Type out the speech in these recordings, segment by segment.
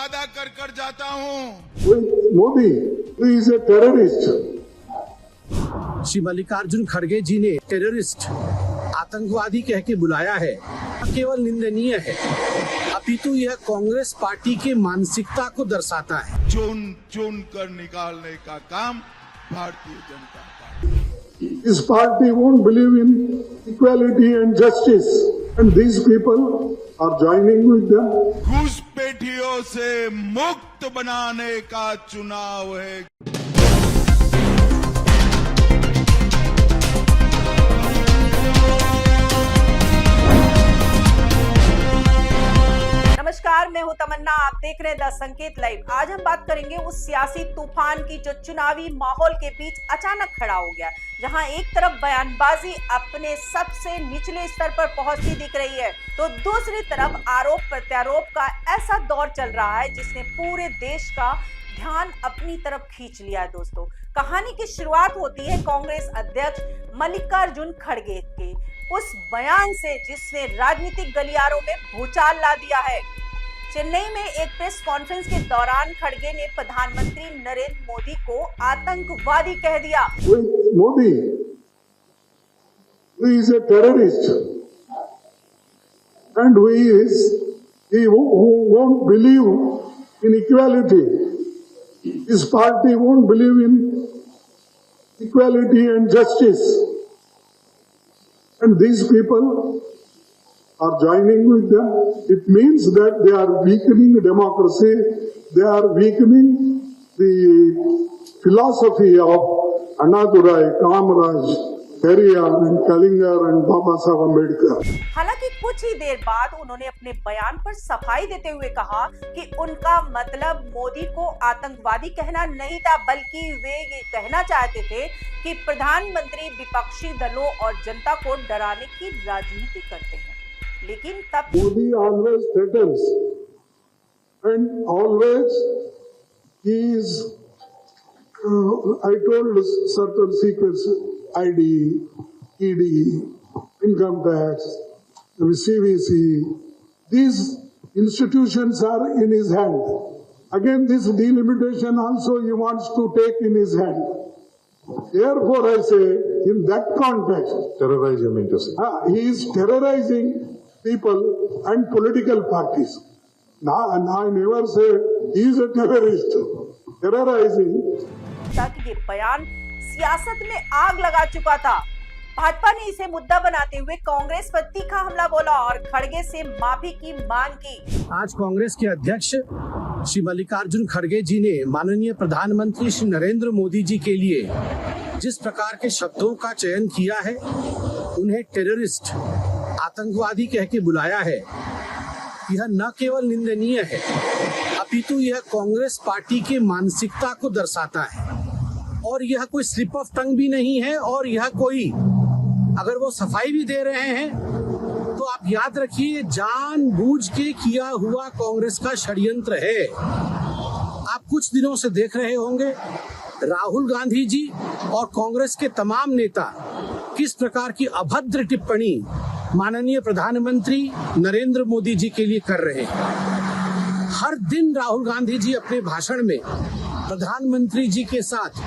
वादा कर कर जाता हूं। Modi, he is a terrorist. Shri Mallikarjun खड़गे जी ने टेररिस्ट, आतंकवादी कह के बुलाया है। केवल निंदनीय है, अपितु यह कांग्रेस पार्टी के मानसिकता को दर्शाता है। चुन चुन कर निकालने का काम Bharatiya Janata party. His party won't believe in equality and justice, and these people are joining with them. घुसपैठियों से मुक्त बनाने का चुनाव है। नमस्कार, मैं हूं तमन्ना, आप देख रहे हैं द संकेत लाइव। आज हम बात करेंगे उस सियासी तूफान की जो चुनावी माहौल के बीच अचानक खड़ा हो गया, जहां एक तरफ बयानबाजी अपने सबसे निचले स्तर पर पहुंचती दिख रही है, तो दूसरी तरफ आरोप प्रत्यारोप का ऐसा दौर चल रहा है जिसने पूरे देश का ध्यान अपनी तरफ खींच लिया है। दोस्तों, कहानी की शुरुआत होती है कांग्रेस अध्यक्ष मल्लिकार्जुन खड़गे के उस बयान से जिसने राजनीतिक गलियारों में भूचाल ला दिया है। चेन्नई में एक प्रेस कॉन्फ्रेंस के दौरान खड़गे ने प्रधानमंत्री नरेंद्र मोदी को आतंकवादी कह दिया। Modi, he is a terrorist, and he won't believe in equality. His party won't believe in equality and justice, and these people are joining with them. It means that they are weakening democracy. They are weakening the philosophy of Annadurai, Kamaraj, Periyar and Kalinga and Baba Saheb Ambedkar. हालांकि कुछ ही देर बाद उन्होंने अपने बयान पर सफाई देते हुए कहा कि उनका मतलब मोदी को आतंकवादी कहना नहीं था, बल्कि वे ये कहना चाहते थे कि प्रधानमंत्री विपक्षी दलों और जनता को डराने की राजनीति करते हैं। लेकिन तब Modi always threatens, and always he is. I told certain secrets, ID, ED, income tax, CVC. These institutions are in his hand. Again, this delimitation also he wants to take in his hand. Therefore, I say, in that context, Terrorize, you mean to say? he is terrorizing people and political parties. Now, I never say he is a terrorist. Terrorizing. कि ये बयान सियासत में आग लगा चुका था। भाजपा ने इसे मुद्दा बनाते हुए कांग्रेस पर तीखा हमला बोला और खड़गे से माफी की मांग की। आज कांग्रेस के अध्यक्ष श्री मल्लिकार्जुन खड़गे जी ने माननीय प्रधानमंत्री श्री नरेंद्र मोदी जी के लिए जिस प्रकार के शब्दों का चयन किया है, उन्हें टेररिस्ट, आतंकवादी कह के बुलाया है, यह न केवल निंदनीय है, अपितु यह कांग्रेस पार्टी के मानसिकता को दर्शाता है। और यह कोई स्लिप ऑफ टंग भी नहीं है, और यह कोई, अगर वो सफाई भी दे रहे हैं तो आप याद रखिए जानबूझ के किया हुआ कांग्रेस का षड्यंत्र है। आप कुछ दिनों से देख रहे होंगे राहुल गांधी जी और कांग्रेस के तमाम नेता किस प्रकार की अभद्र टिप्पणी माननीय प्रधानमंत्री नरेंद्र मोदी जी के लिए कर रहे हैं। हर दिन राहुल गांधी जी अपने भाषण में प्रधानमंत्री जी के साथ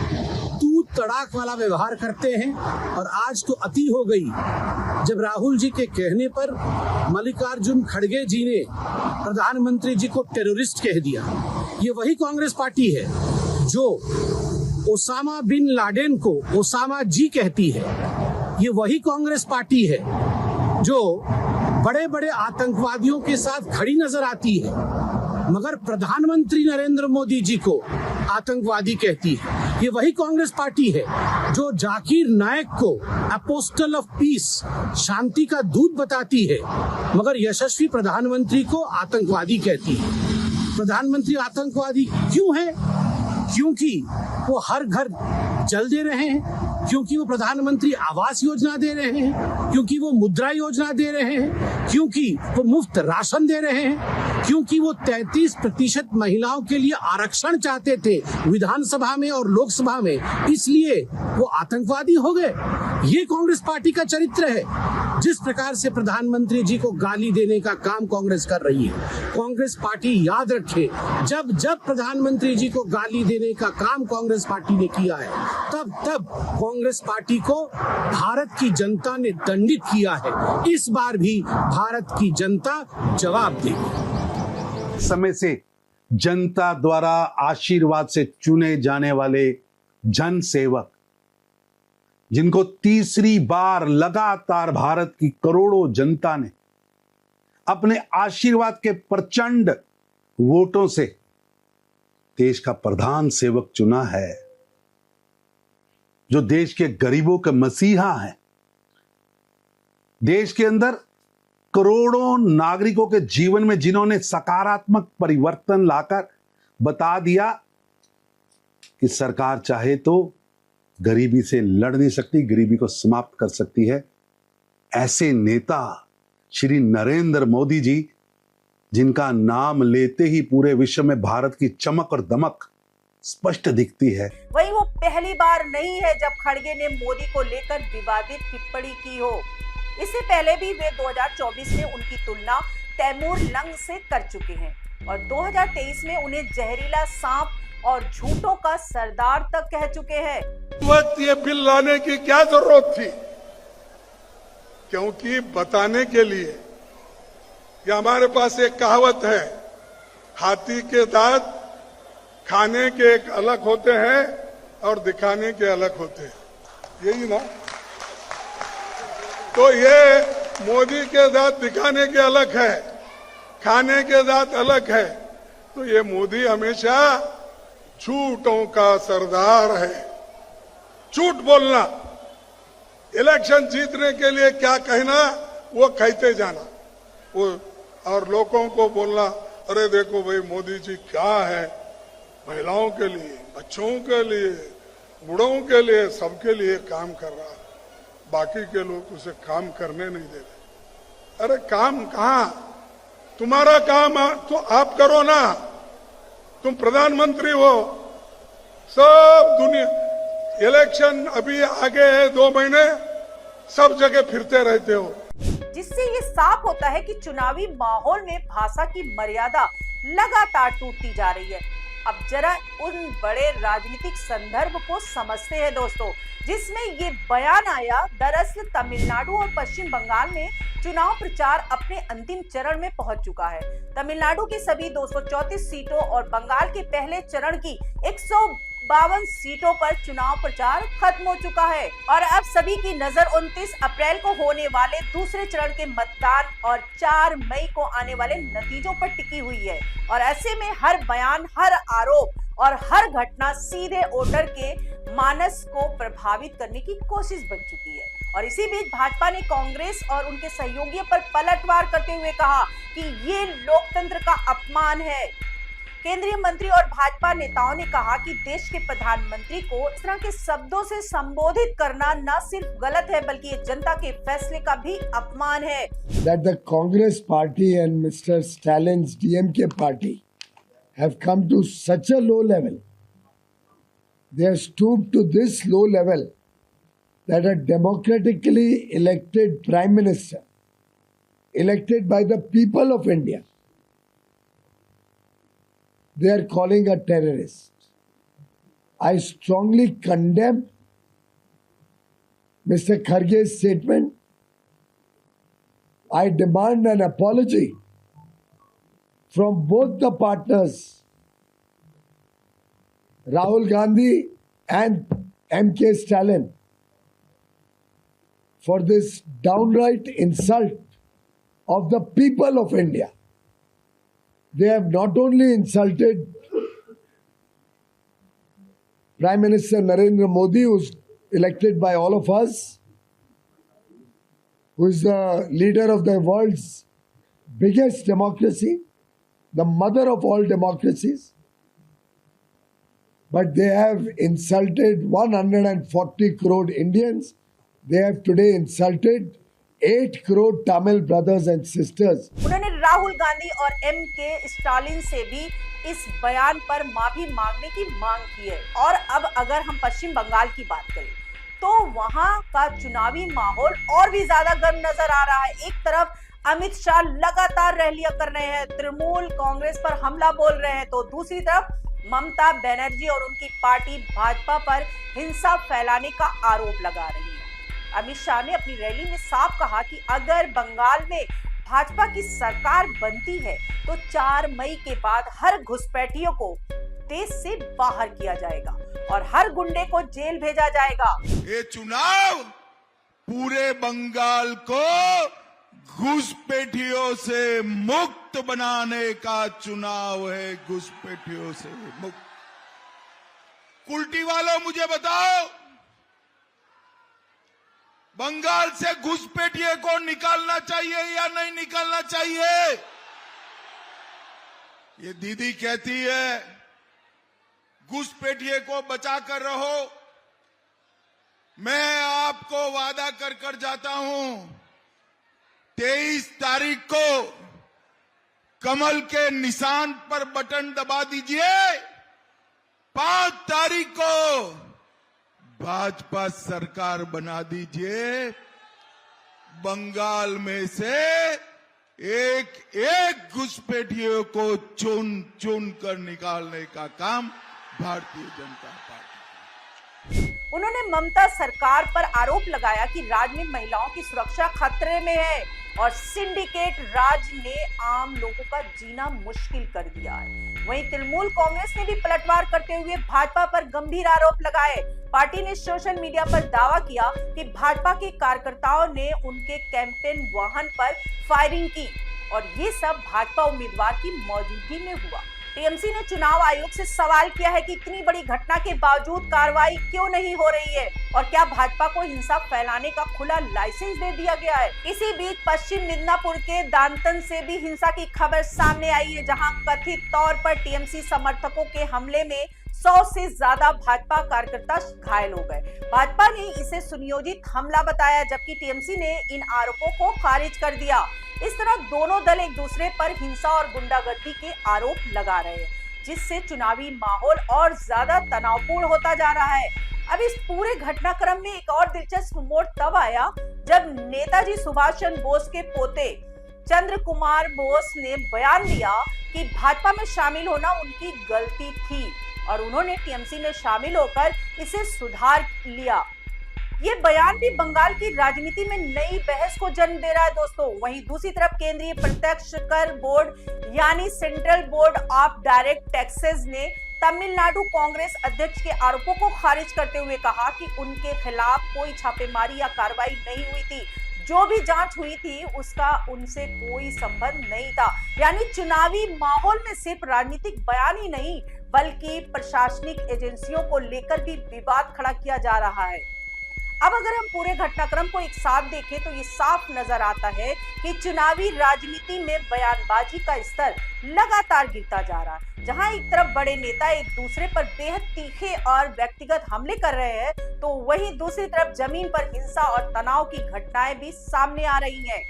तू तड़ाक वाला व्यवहार करते हैं, और आज तो अति हो गई जब राहुल जी के कहने पर मल्लिकार्जुन खड़गे जी ने प्रधानमंत्री जी को टेररिस्ट कह दिया। ये वही कांग्रेस पार्टी है जो ओसामा बिन लादेन को ओसामा जी कहती है। ये वही कांग्रेस पार्टी है जो बड़े बड़े आतंकवादियों के साथ खड़ी नजर आती है, मगर प्रधानमंत्री नरेंद्र मोदी जी को आतंकवादी कहती है। ये वही कांग्रेस पार्टी है जो जाकिर नायक को अपोस्टल ऑफ पीस, शांति का दूत बताती है, मगर यशस्वी प्रधानमंत्री को आतंकवादी कहती है। प्रधानमंत्री आतंकवादी क्यों है? क्योंकि वो हर घर जल दे रहे हैं, क्योंकि वो प्रधानमंत्री आवास योजना दे रहे हैं, क्योंकि वो मुद्रा योजना दे रहे हैं, क्योंकि वो मुफ्त राशन दे रहे हैं, क्योंकि वो 33% महिलाओं के लिए आरक्षण चाहते थे विधानसभा में और लोकसभा में, इसलिए वो आतंकवादी हो गए। ये कांग्रेस पार्टी का चरित्र है। जिस प्रकार से प्रधानमंत्री जी को गाली देने का काम कांग्रेस कर रही है, कांग्रेस पार्टी याद रखे, जब जब प्रधानमंत्री जी को गाली देने का काम कांग्रेस पार्टी ने किया है, तब तब कांग्रेस पार्टी को भारत की जनता ने दंडित किया है। इस बार भी भारत की जनता जवाब देगी। समय से जनता द्वारा आशीर्वाद से चुने जाने वाले जन सेवक, जिनको तीसरी बार लगातार भारत की करोड़ों जनता ने अपने आशीर्वाद के प्रचंड वोटों से देश का प्रधान सेवक चुना है, जो देश के गरीबों के मसीहा हैं, देश के अंदर करोड़ों नागरिकों के जीवन में जिन्होंने सकारात्मक परिवर्तन लाकर बता दिया कि सरकार चाहे तो गरीबी से लड़ नहीं सकती, गरीबी को समाप्त कर सकती है। ऐसे नेता श्री नरेंद्र मोदी जी, जिनका नाम लेते ही पूरे विश्व में भारत की चमक और दमक स्पष्ट दिखती है। वहीं वो पहली बार नहीं है जब खड़गे ने मोदी को लेकर विवादित टिप्पणी की हो। इससे पहले भी वे 2024 में उनकी तुलना तैमूर लंग से कर चुके हैं और 2023 में उन्हें जहरीला सांप और झूठों का सरदार तक कह चुके हैं। वक्त ये बिल लाने की क्या जरूरत थी? क्योंकि बताने के लिए कि हमारे पास एक कहावत है, हाथी के दांत खाने के एक अलग होते हैं और दिखाने के अलग होते हैं, यही ना? तो ये मोदी के दांत दिखाने के अलग है, खाने के दांत अलग है। तो ये मोदी हमेशा झूठों का सरदार है। झूठ बोलना, इलेक्शन जीतने के लिए क्या कहना वो कहते जाना, वो और लोगों को बोलना, अरे देखो भाई मोदी जी क्या है, महिलाओं के लिए, बच्चों के लिए, बूढ़ों के लिए, सबके लिए काम कर रहा है। बाकी के लोग उसे काम करने नहीं दे रहे। अरे काम कहाँ? तुम्हारा काम तो आप करो ना, तुम प्रधानमंत्री हो। सब दुनिया, इलेक्शन अभी आगे है 2 महीने, सब जगह फिरते रहते हो। जिससे ये साफ होता है कि चुनावी माहौल में भाषा की मर्यादा लगातार टूटती जा रही है। अब जरा उन बड़े राजनीतिक संदर्भ को समझते हैं दोस्तों, जिसमें ये बयान आया। दरअसल तमिलनाडु और पश्चिम बंगाल में चुनाव प्रचार अपने अंतिम चरण में पहुंच चुका है। तमिलनाडु की सभी 234 सीटों और बंगाल के पहले चरण की 152 सीटों पर चुनाव प्रचार खत्म हो चुका है और अब सभी की नजर 29 अप्रैल को होने वाले दूसरे चरण के मतदान और 4 मई को आने वाले नतीजों पर टिकी हुई है। और ऐसे में हर बयान, हर आरोप और हर घटना सीधे वोटर के मानस को प्रभावित करने की कोशिश बन चुकी है। और इसी बीच भाजपा ने कांग्रेस और उनके सहयोगियों पर पलटवार करते हुए कहा कि ये लोकतंत्र का अपमान है। केंद्रीय मंत्री और भाजपा नेताओं ने कहा कि देश के प्रधानमंत्री को इस तरह के शब्दों से संबोधित करना न सिर्फ गलत है बल्कि ये जनता के फैसले का भी अपमान है। That the Congress party and Mr. Stalin's DMK party have come to such a low level. They have stooped to this low level that a democratically elected prime minister, elected by the people of India, they are calling a terrorist. I strongly condemn Mr. Kharge's statement. I demand an apology from both the partners, Rahul Gandhi and M.K. Stalin, for this downright insult of the people of India. They have not only insulted Prime Minister Narendra Modi, who is elected by all of us, who is the leader of the world's biggest democracy, the mother of all democracies, but they have insulted 140 crore Indians. They have today insulted 8 crore Tamil brothers and sisters. उन्होंने राहुल गांधी और M.K. Stalin से भी इस बयान पर माफी मांगने की मांग की है। और अब अगर हम पश्चिम बंगाल की बात करें तो वहां का चुनावी माहौल और भी ज्यादा गर्म नजर आ रहा है। एक तरफ अमित शाह लगातार रैलियां कर रहे हैं, तृणमूल कांग्रेस पर हमला बोल रहे हैं, तो दूसरी तरफ ममता बनर्जी और उनकी पार्टी भाजपा पर हिंसा फैलाने का आरोप लगा रही है। अमित शाह ने अपनी रैली में साफ कहा कि अगर बंगाल में भाजपा की सरकार बनती है तो 4 मई के बाद हर घुसपैठियों को देश से बाहर किया जाएगा और हर गुंडे को जेल भेजा जाएगा। ये चुनाव पूरे बंगाल को घुसपैठियों से मुक्त बनाने का चुनाव है, घुसपैठियों से मुक्त। कुल्टी वालों मुझे बताओ, बंगाल से घुसपैठिए को निकालना चाहिए या नहीं निकालना चाहिए? ये दीदी कहती है घुसपैठिए को बचा कर रहो। मैं आपको वादा कर कर जाता हूं, 23 तारीख को कमल के निशान पर बटन दबा दीजिए। 5 तारीख को भाजपा सरकार बना दीजिए। बंगाल में से एक एक घुसपैठियों को चुन चुन कर निकालने का काम भारतीय जनता पार्टी। उन्होंने ममता सरकार पर आरोप लगाया कि राज्य में महिलाओं की सुरक्षा खतरे में है और सिंडिकेट राज ने आम लोगों का जीना मुश्किल कर दिया है। वहीं तृणमूल कांग्रेस ने भी पलटवार करते हुए भाजपा पर गंभीर आरोप लगाए। पार्टी ने सोशल मीडिया पर दावा किया कि भाजपा के कार्यकर्ताओं ने उनके कैंपेन वाहन पर फायरिंग की और ये सब भाजपा उम्मीदवार की मौजूदगी में हुआ। टीएमसी ने चुनाव आयोग से सवाल किया है कि इतनी बड़ी घटना के बावजूद कार्रवाई क्यों नहीं हो रही है और क्या भाजपा को हिंसा फैलाने का खुला लाइसेंस दे दिया गया है। इसी बीच पश्चिम मिदनापुर के दांतन से भी हिंसा की खबर सामने आई है, जहां कथित तौर पर टीएमसी समर्थकों के हमले में 100 से ज्यादा भाजपा कार्यकर्ता घायल हो गए। भाजपा ने इसे सुनियोजित हमला बताया, जबकि टीएमसी ने इन आरोपों को खारिज कर दिया। इस तरह दोनों दल एक दूसरे पर हिंसा और गुंडागर्दी के आरोप लगा रहे हैं, जिससे चुनावी माहौल और ज्यादा तनावपूर्ण होता जा रहा है। अब इस पूरे घटनाक्रम में एक और दिलचस्प मोड़ तब आया जब नेताजी सुभाष चंद्र बोस के पोते चंद्र कुमार बोस ने बयान दिया कि भाजपा में शामिल होना उनकी गलती थी और उन्होंने टीएमसी में शामिल होकर इसे सुधार लिया। ये बयान भी बंगाल की राजनीति में नई बहस को जन्म दे रहा है दोस्तों। वहीं दूसरी तरफ केंद्रीय प्रत्यक्ष कर बोर्ड यानी central board of direct taxes ने तमिलनाडु कांग्रेस अध्यक्ष के आरोपों को खारिज करते हुए कहा कि उनके खिलाफ कोई छापेमारी या कार्रवाई नहीं हुई थी। जो भी जांच हुई थी उसका उनसे कोई संबंध नहीं था। यानी चुनावी माहौल में सिर्फ राजनीतिक बयान ही नहीं बल्कि प्रशासनिक एजेंसियों को लेकर भी विवाद खड़ा किया जा रहा है। अब अगर हम पूरे घटनाक्रम को एक साथ देखें तो ये साफ नजर आता है कि चुनावी राजनीति में बयानबाजी का स्तर लगातार गिरता जा रहा है। जहां एक तरफ बड़े नेता एक दूसरे पर बेहद तीखे और व्यक्तिगत हमले कर रहे हैं, तो वहीं दूसरी तरफ जमीन पर हिंसा और तनाव की घटनाएं भी सामने आ रही हैं।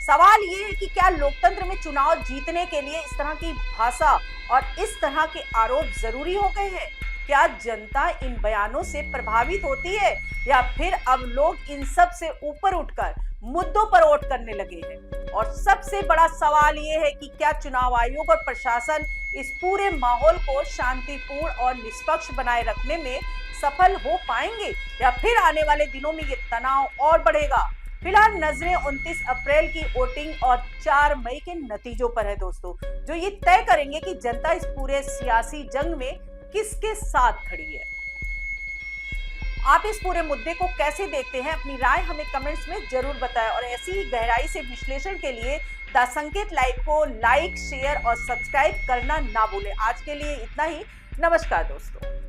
सवाल ये है कि क्या लोकतंत्र में चुनाव जीतने के लिए इस तरह की भाषा और इस तरह के आरोप जरूरी हो गए हैं? क्या जनता इन बयानों से प्रभावित होती है या फिर अब लोग इन सब से ऊपर उठकर मुद्दों पर वोट करने लगे हैं? और सबसे बड़ा सवाल ये है कि क्या चुनाव आयोग और प्रशासन इस पूरे माहौल को शांतिपूर्ण और निष्पक्ष बनाए रखने में सफल हो पाएंगे या फिर आने वाले दिनों में ये तनाव और बढ़ेगा? फिलहाल नजरें 29 अप्रैल की वोटिंग और 4 मई के नतीजों पर है दोस्तों, जो ये तय करेंगे कि जनता इस पूरे सियासी जंग में किसके साथ खड़ी है। आप इस पूरे मुद्दे को कैसे देखते हैं? अपनी राय हमें कमेंट्स में जरूर बताएं और ऐसी ही गहराई से विश्लेषण के लिए द संकेत लाइव को लाइक, शेयर और सब्सक्राइब करना ना भूलें। आज के लिए इतना ही। नमस्कार दोस्तों।